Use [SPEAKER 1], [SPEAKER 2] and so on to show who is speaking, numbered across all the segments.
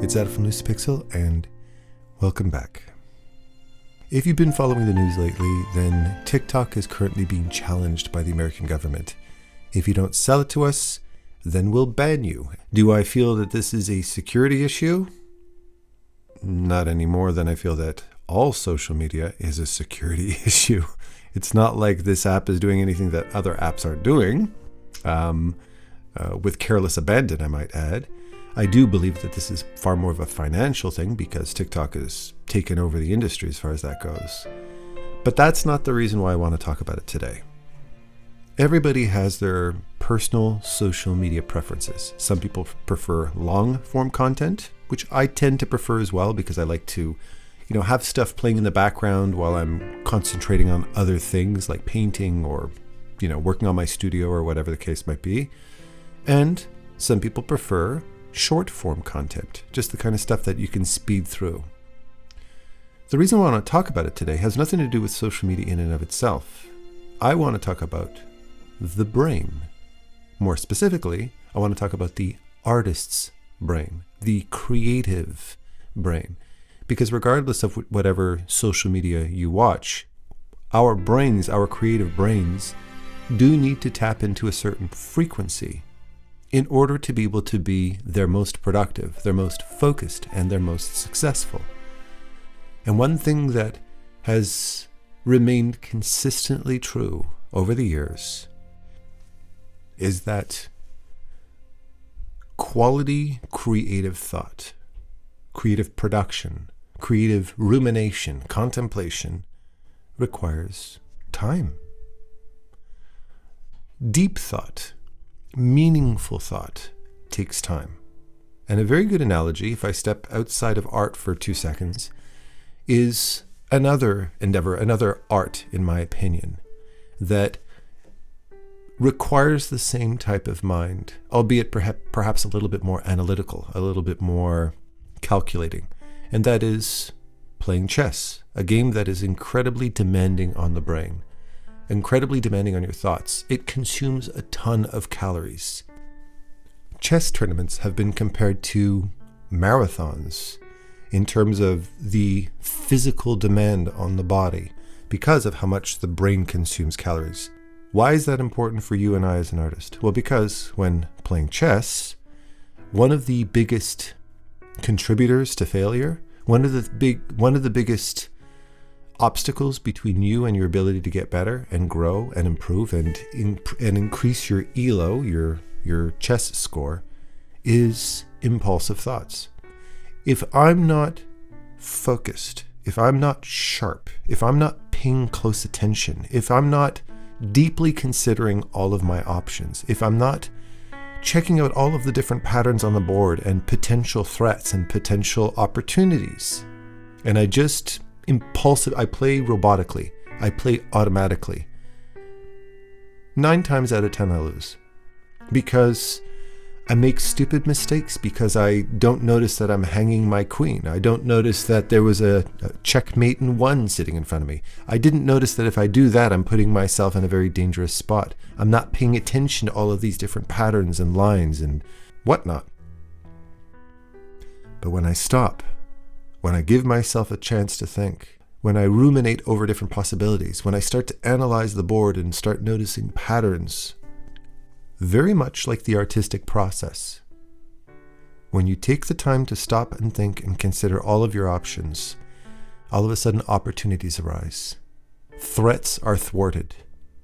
[SPEAKER 1] It's Ed from LUCIDPIXUL, and welcome back. If you've been following the news lately, then TikTok is currently being challenged by the American government. If you don't sell it to us, then we'll ban you. Do I feel that this is a security issue? Not any more than I feel that all social media is a security issue. It's not like this app is doing anything that other apps aren't doing, with careless abandon, I might add. I do believe that this is far more of a financial thing because TikTok has taken over the industry as far as that goes. But that's not the reason why I want to talk about it today. Everybody has their personal social media preferences. Some people prefer long form content, which I tend to prefer as well because I like to, have stuff playing in the background while I'm concentrating on other things like painting or, working on my studio or whatever the case might be. And some people prefer short form content, just the kind of stuff that you can speed through. The reason I want to talk about it today has nothing to do with social media in and of itself. I want to talk about the brain. More specifically, I want to talk about the artist's brain, the creative brain. Because regardless of whatever social media you watch, our brains, our creative brains, do need to tap into a certain frequency in order to be able to be their most productive, their most focused, and their most successful. And one thing that has remained consistently true over the years is that quality creative thought, creative production, creative rumination, contemplation requires time. Deep thought, meaningful thought takes time. And a very good analogy, if I step outside of art for 2 seconds, is another endeavor, another art, in my opinion, that requires the same type of mind, albeit perhaps a little bit more analytical, a little bit more calculating. And that is playing chess, a game that is incredibly demanding on the brain. Incredibly demanding on your thoughts. It consumes a ton of calories. Chess tournaments have been compared to marathons in terms of the physical demand on the body because of how much the brain consumes calories. Why is that important for you and I as an artist? Well, because when playing chess, one of the biggest contributors to failure, one of the biggest obstacles between you and your ability to get better and grow and improve and increase your ELO, your chess score, is impulsive thoughts. If I'm not focused, if I'm not sharp, if I'm not paying close attention, if I'm not deeply considering all of my options, if I'm not checking out all of the different patterns on the board and potential threats and potential opportunities, and I just I play robotically, I play automatically, 9 times out of 10 I lose. Because I make stupid mistakes, because I don't notice that I'm hanging my queen. I don't notice that there was a checkmate in 1 sitting in front of me. I didn't notice that if I do that, I'm putting myself in a very dangerous spot. I'm not paying attention to all of these different patterns and lines and whatnot. But when I stop, when I give myself a chance to think, when I ruminate over different possibilities, when I start to analyze the board and start noticing patterns, very much like the artistic process, when you take the time to stop and think and consider all of your options, all of a sudden opportunities arise. Threats are thwarted.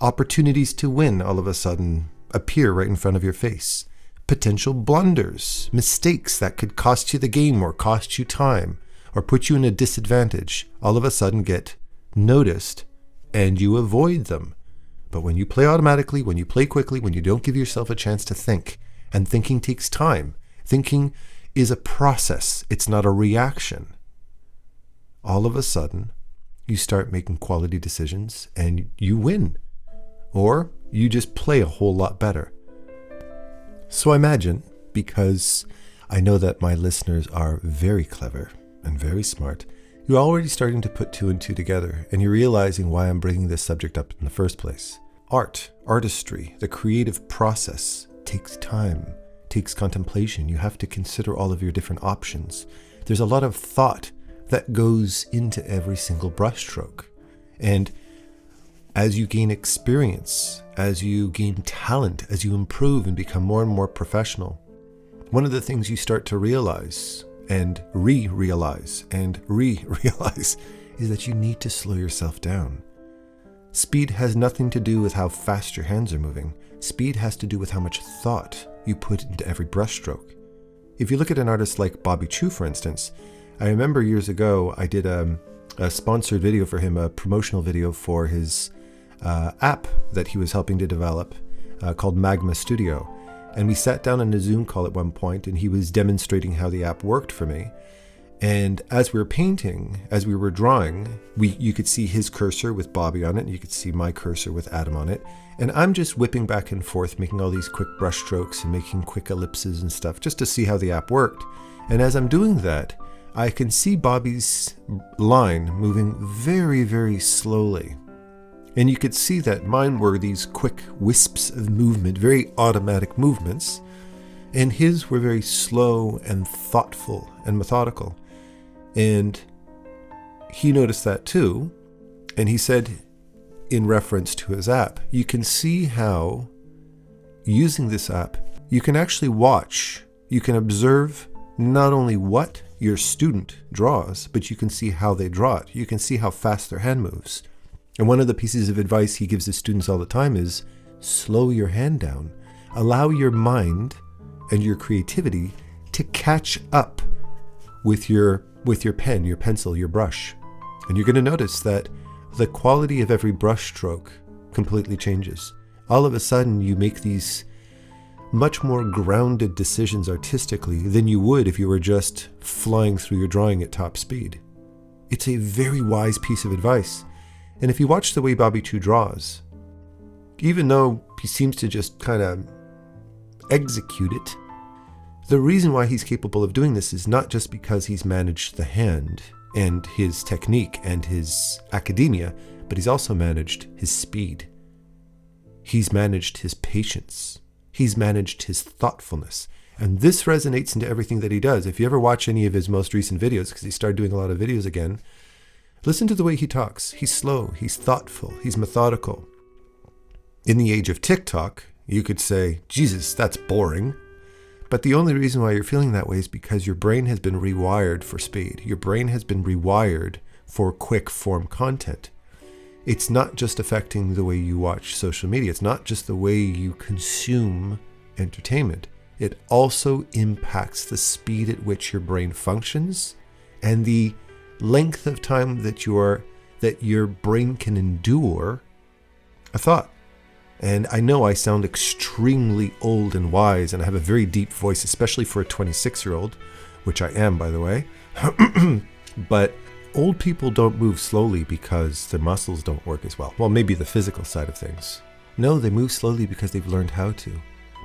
[SPEAKER 1] Opportunities to win all of a sudden appear right in front of your face. Potential blunders, mistakes that could cost you the game or cost you time, or put you in a disadvantage, all of a sudden get noticed and you avoid them. But when you play automatically, when you play quickly, when you don't give yourself a chance to think, and thinking takes time, thinking is a process, it's not a reaction, all of a sudden you start making quality decisions and you win. Or you just play a whole lot better. So I imagine, because I know that my listeners are very clever and very smart, you're already starting to put 2 and 2 together, and you're realizing why I'm bringing this subject up in the first place. Art, artistry, the creative process takes time, takes contemplation. You have to consider all of your different options. There's a lot of thought that goes into every single brushstroke. And as you gain experience, as you gain talent, as you improve and become more and more professional, one of the things you start to realize and re-realize and re-realize is that you need to slow yourself down. Speed has nothing to do with how fast your hands are moving. Speed has to do with how much thought you put into every brushstroke. If you look at an artist like Bobby Chiu, for instance, I remember years ago I did a sponsored video for him, a promotional video for his app that he was helping to develop called Magma Studio. And we sat down on a Zoom call at one point, and he was demonstrating how the app worked for me. And as we were painting, as we were drawing, you could see his cursor with Bobby on it, and you could see my cursor with Adam on it. And I'm just whipping back and forth, making all these quick brush strokes and making quick ellipses and stuff, just to see how the app worked. And as I'm doing that, I can see Bobby's line moving very, very slowly. And you could see that mine were these quick wisps of movement, very automatic movements. And his were very slow and thoughtful and methodical. And he noticed that too. And he said, in reference to his app, you can see how using this app, you can actually watch, you can observe not only what your student draws, but you can see how they draw it. You can see how fast their hand moves. And one of the pieces of advice he gives his students all the time is slow your hand down. Allow your mind and your creativity to catch up with your pen, your pencil, your brush. And you're going to notice that the quality of every brush stroke completely changes. All of a sudden, you make these much more grounded decisions artistically than you would if you were just flying through your drawing at top speed. It's a very wise piece of advice. And if you watch the way Bobby Chiu draws, even though he seems to just kind of execute it, the reason why he's capable of doing this is not just because he's managed the hand and his technique and his academia, but he's also managed his speed. He's managed his patience. He's managed his thoughtfulness. And this resonates into everything that he does. If you ever watch any of his most recent videos, because he started doing a lot of videos again, listen to the way he talks. He's slow, he's thoughtful, he's methodical. In the age of TikTok, you could say, Jesus, that's boring. But the only reason why you're feeling that way is because your brain has been rewired for speed. Your brain has been rewired for quick form content. It's not just affecting the way you watch social media. It's not just the way you consume entertainment. It also impacts the speed at which your brain functions and the length of time that your brain can endure a thought. And I know I sound extremely old and wise, and I have a very deep voice, especially for a 26-year-old, which I am, by the way. But old people don't move slowly because their muscles don't work as well. Well, maybe the physical side of things. No, they move slowly because they've learned how to.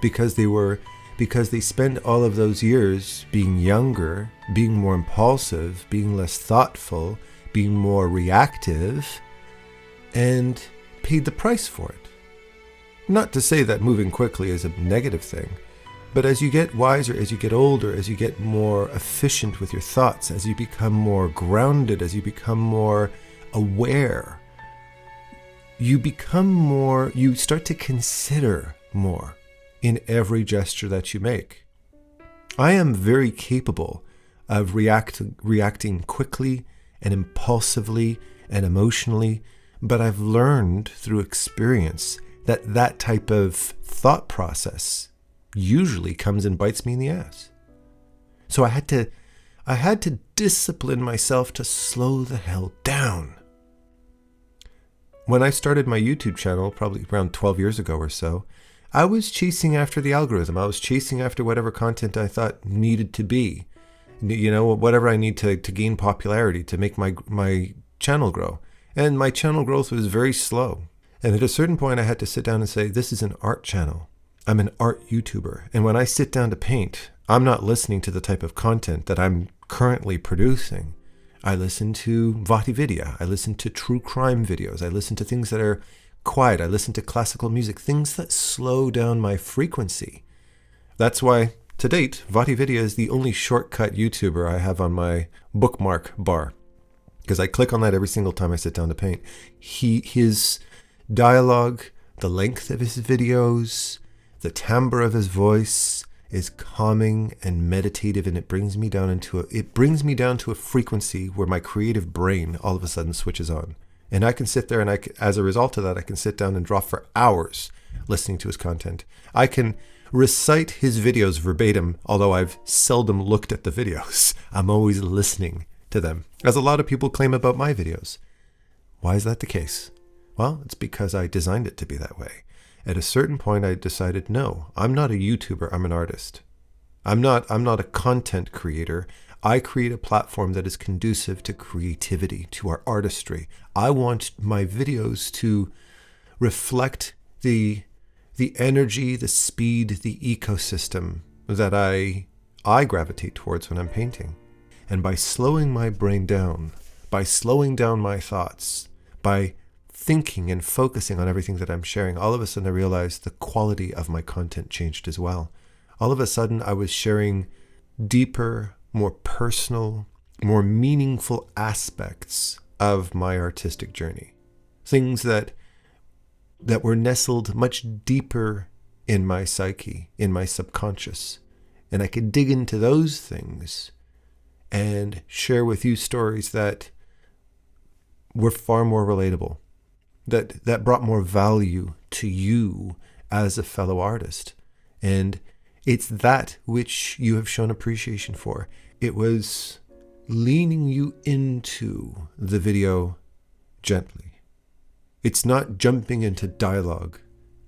[SPEAKER 1] Because they spend all of those years being younger, being more impulsive, being less thoughtful, being more reactive, and paid the price for it. Not to say that moving quickly is a negative thing, but as you get wiser, as you get older, as you get more efficient with your thoughts, as you become more grounded, as you become more aware, you start to consider more in every gesture that you make. I am very capable of reacting quickly and impulsively and emotionally, but I've learned through experience that type of thought process usually comes and bites me in the ass. So I had to discipline myself to slow the hell down. When I started my YouTube channel, probably around 12 years ago or so, I was chasing after the algorithm. I was chasing after whatever content I thought needed to be. You know, whatever I need to gain popularity, to make my channel grow. And my channel growth was very slow. And at a certain point, I had to sit down and say, this is an art channel. I'm an art YouTuber. And when I sit down to paint, I'm not listening to the type of content that I'm currently producing. I listen to Vatividya. I listen to true crime videos. I listen to things that are quiet. I listen to classical music, things that slow down my frequency. That's why, to date, VaatiVidya is the only shortcut YouTuber I have on my bookmark bar. Because I click on that every single time I sit down to paint. His dialogue, the length of his videos, the timbre of his voice is calming and meditative, and it brings me down to a frequency where my creative brain all of a sudden switches on. And I can sit there, and as a result of that, I can sit down and draw for hours listening to his content. I can recite his videos verbatim, although I've seldom looked at the videos. I'm always listening to them, as a lot of people claim about my videos. Why is that the case? Well, it's because I designed it to be that way. At a certain point, I decided, no, I'm not a YouTuber, I'm an artist. I'm not a content creator. I create a platform that is conducive to creativity, to our artistry. I want my videos to reflect the energy, the speed, the ecosystem that I gravitate towards when I'm painting. And by slowing my brain down, by slowing down my thoughts, by thinking and focusing on everything that I'm sharing, all of a sudden I realized the quality of my content changed as well. All of a sudden I was sharing deeper, more personal, more meaningful aspects of my artistic journey. Things that were nestled much deeper in my psyche, in my subconscious. And I could dig into those things and share with you stories that were far more relatable, that brought more value to you as a fellow artist. And it's that which you have shown appreciation for. It was leaning you into the video gently. It's not jumping into dialogue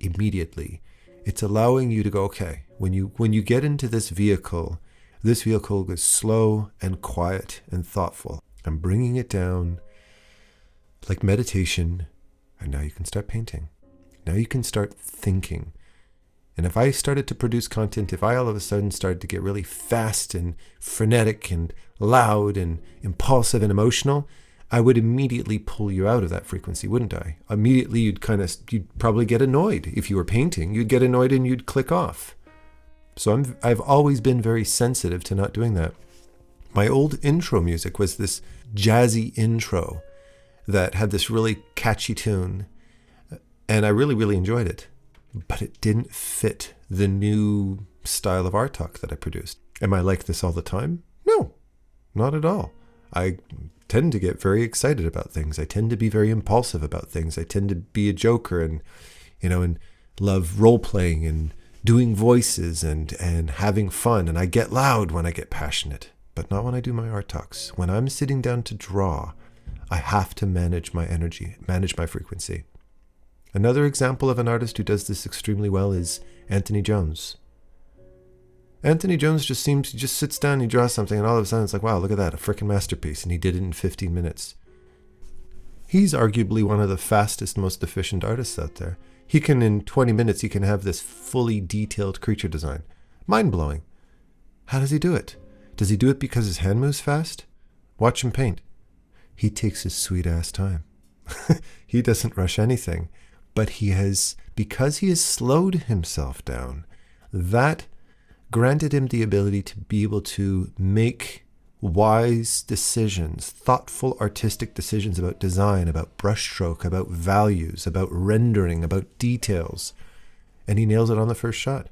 [SPEAKER 1] immediately. It's allowing you to go, okay, when you get into this vehicle goes slow and quiet and thoughtful. I'm bringing it down like meditation, and now you can start painting. Now you can start thinking. And if I started to produce content, if I all of a sudden started to get really fast and frenetic and loud and impulsive and emotional, I would immediately pull you out of that frequency, wouldn't I? Immediately you'd probably get annoyed. If you were painting, you'd get annoyed and you'd click off. So I've always been very sensitive to not doing that. My old intro music was this jazzy intro that had this really catchy tune, and I really, really enjoyed it. But it didn't fit the new style of art talk that I produced. Am I like this all the time? No, not at all. I tend to get very excited about things. I tend to be very impulsive about things. I tend to be a joker and love role-playing and doing voices and having fun. And I get loud when I get passionate, but not when I do my art talks. When I'm sitting down to draw, I have to manage my energy, manage my frequency. Another example of an artist who does this extremely well is Anthony Jones. Anthony Jones just sits down, he draws something, and all of a sudden it's like, wow, look at that, a freaking masterpiece. And he did it in 15 minutes. He's arguably one of the fastest, most efficient artists out there. He can, in 20 minutes, he can have this fully detailed creature design. Mind-blowing. How does he do it? Does he do it because his hand moves fast? Watch him paint. He takes his sweet-ass time. He doesn't rush anything. But because he has slowed himself down, that granted him the ability to be able to make wise decisions, thoughtful artistic decisions about design, about brushstroke, about values, about rendering, about details. And he nails it on the first shot.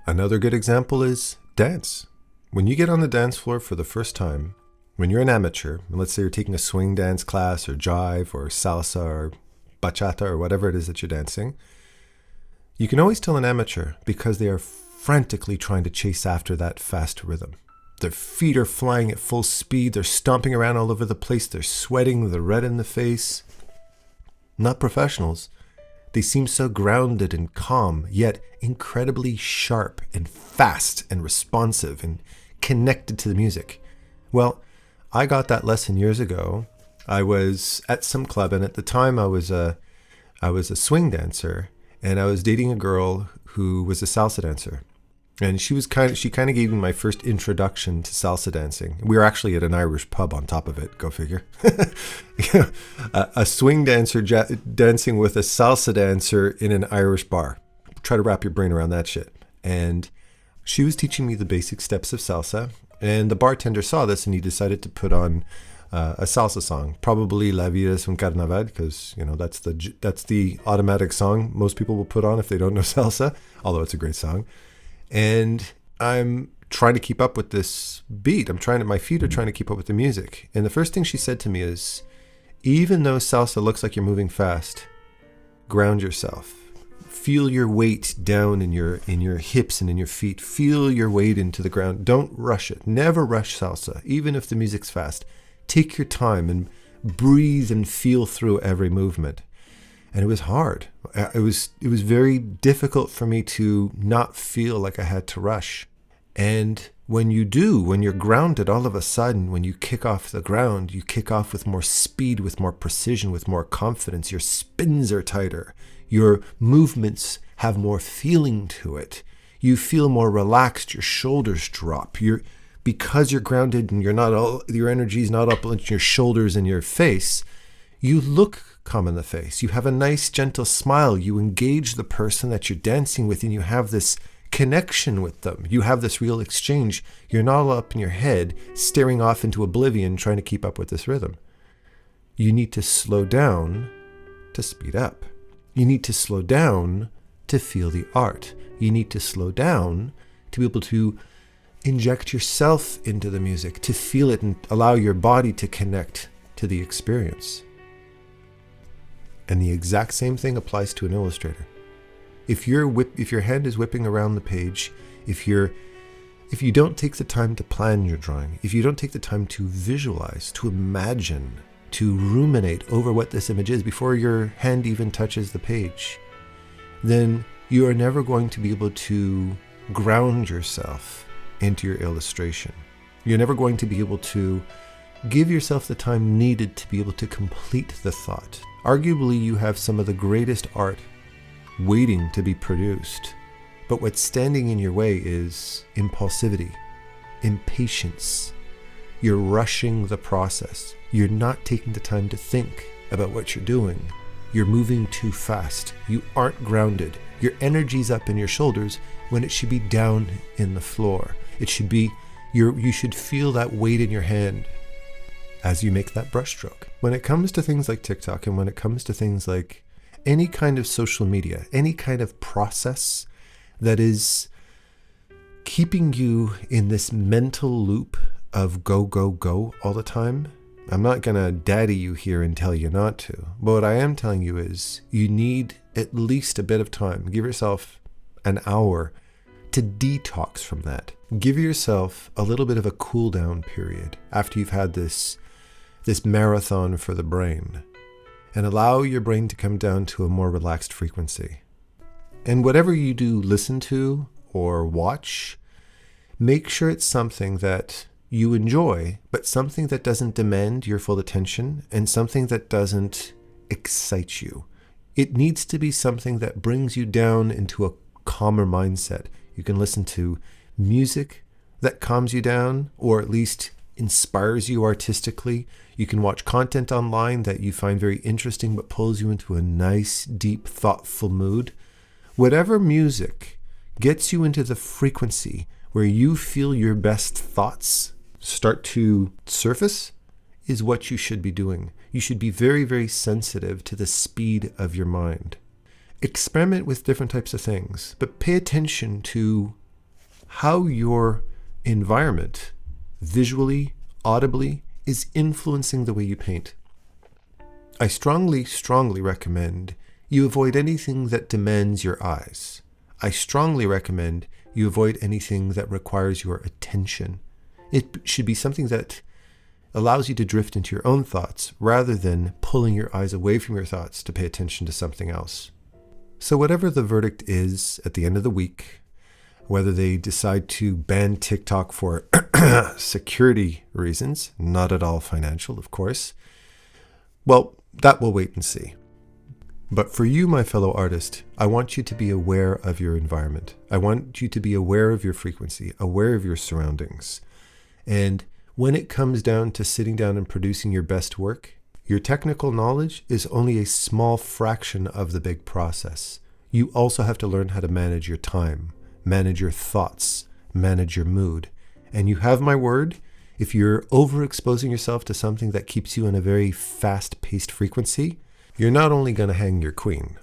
[SPEAKER 1] Another good example is dance. When you get on the dance floor for the first time, when you're an amateur, and let's say you're taking a swing dance class or jive or salsa or bachata or whatever it is that you're dancing, you can always tell an amateur because they are frantically trying to chase after that fast rhythm. Their feet are flying at full speed. They're stomping around all over the place. They're sweating. They're red in the face. Not professionals. They seem so grounded and calm, yet incredibly sharp and fast and responsive and connected to the music. Well, I got that lesson years ago. I was at some club, and at the time I was a swing dancer, and I was dating a girl who was a salsa dancer. And she kind of gave me my first introduction to salsa dancing. We were actually at an Irish pub on top of it. Go figure. A swing dancer dancing with a salsa dancer in an Irish bar. Try to wrap your brain around that shit. And She was teaching me the basic steps of salsa, and the bartender saw this and he decided to put on a salsa song, probably La Vida es un Carnaval, because that's the automatic song most people will put on if they don't know salsa, although it's a great song. And I'm trying to keep up with this beat. My feet are trying to keep up with the music. And the first thing she said to me is, even though salsa looks like you're moving fast, ground yourself. Feel your weight down in your hips and in your feet. Feel your weight into the ground. Don't rush it. Never rush salsa, even if the music's fast. Take your time and breathe and feel through every movement. And it was hard. It was very difficult for me to not feel like I had to rush. And when you're grounded, all of a sudden, when you kick off the ground, you kick off with more speed, with more precision, with more confidence. Your spins are tighter. Your movements have more feeling to it. You feel more relaxed. Your shoulders drop. Because you're grounded and your energy's not up on your shoulders and your face, you look calm in the face. You have a nice, gentle smile. You engage the person that you're dancing with, and you have this connection with them. You have this real exchange. You're not all up in your head, staring off into oblivion, trying to keep up with this rhythm. You need to slow down to speed up. You need to slow down to feel the art. You need to slow down to be able to inject yourself into the music, to feel it and allow your body to connect to the experience. And the exact same thing applies to an illustrator. If your hand is whipping around the page, if you don't take the time to plan your drawing, if you don't take the time to visualize, to imagine, to ruminate over what this image is before your hand even touches the page, then you are never going to be able to ground yourself into your illustration. You're never going to be able to give yourself the time needed to be able to complete the thought. Arguably, you have some of the greatest art waiting to be produced, but what's standing in your way is impulsivity, impatience. You're rushing the process. You're not taking the time to think about what you're doing. You're moving too fast. You aren't grounded. Your energy's up in your shoulders when it should be down in the floor. It should be, you should feel that weight in your hand as you make that brushstroke. When it comes to things like TikTok, and when it comes to things like any kind of social media, any kind of process that is keeping you in this mental loop of go, go, go all the time, I'm not going to daddy you here and tell you not to. But what I am telling you is you need at least a bit of time. Give yourself an hour to detox from that. Give yourself a little bit of a cool down period after you've had this marathon for the brain, and allow your brain to come down to a more relaxed frequency. And whatever you do listen to or watch, make sure it's something that you enjoy, but something that doesn't demand your full attention and something that doesn't excite you. It needs to be something that brings you down into a calmer mindset. You can listen to music that calms you down, or at least inspires you artistically. You can watch content online that you find very interesting but pulls you into a nice, deep, thoughtful mood. Whatever music gets you into the frequency where you feel your best thoughts start to surface is what you should be doing. You should be very, very sensitive to the speed of your mind. Experiment with different types of things, but pay attention to how your environment, visually, audibly, is influencing the way you paint. I strongly, strongly recommend you avoid anything that demands your eyes. I strongly recommend you avoid anything that requires your attention. It should be something that allows you to drift into your own thoughts rather than pulling your eyes away from your thoughts to pay attention to something else. So whatever the verdict is at the end of the week, whether they decide to ban TikTok for security reasons, not at all financial, of course, well, that we'll wait and see. But for you, my fellow artist, I want you to be aware of your environment. I want you to be aware of your frequency, aware of your surroundings. And when it comes down to sitting down and producing your best work, your technical knowledge is only a small fraction of the big process. You also have to learn how to manage your time, manage your thoughts, manage your mood. And you have my word, if you're overexposing yourself to something that keeps you in a very fast-paced frequency, you're not only going to hang your queen,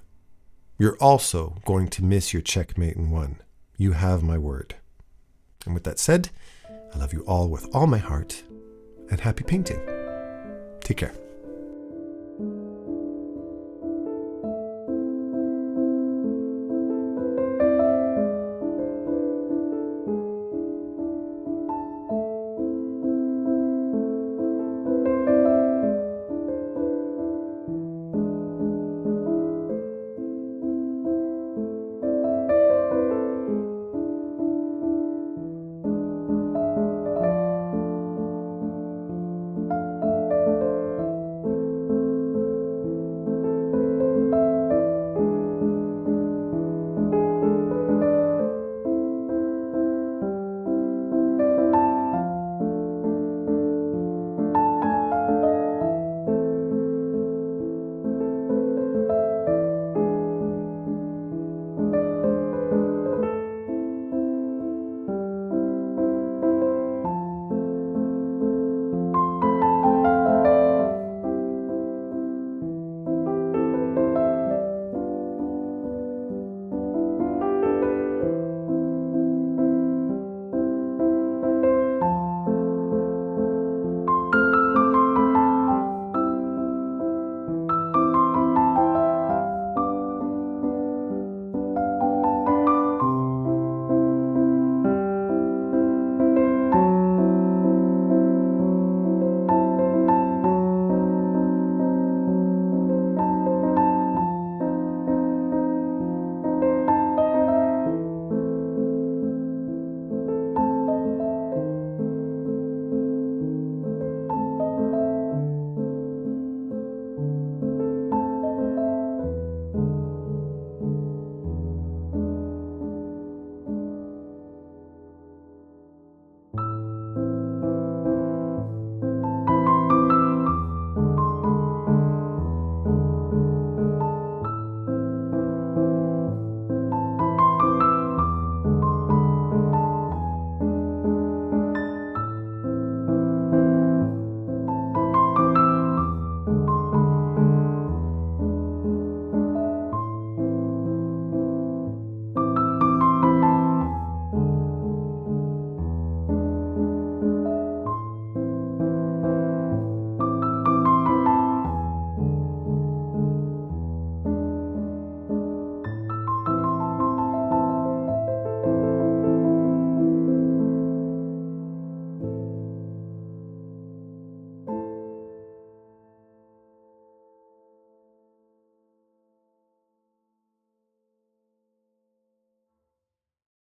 [SPEAKER 1] you're also going to miss your checkmate in one. You have my word. And with that said, I love you all with all my heart, and happy painting. Take care.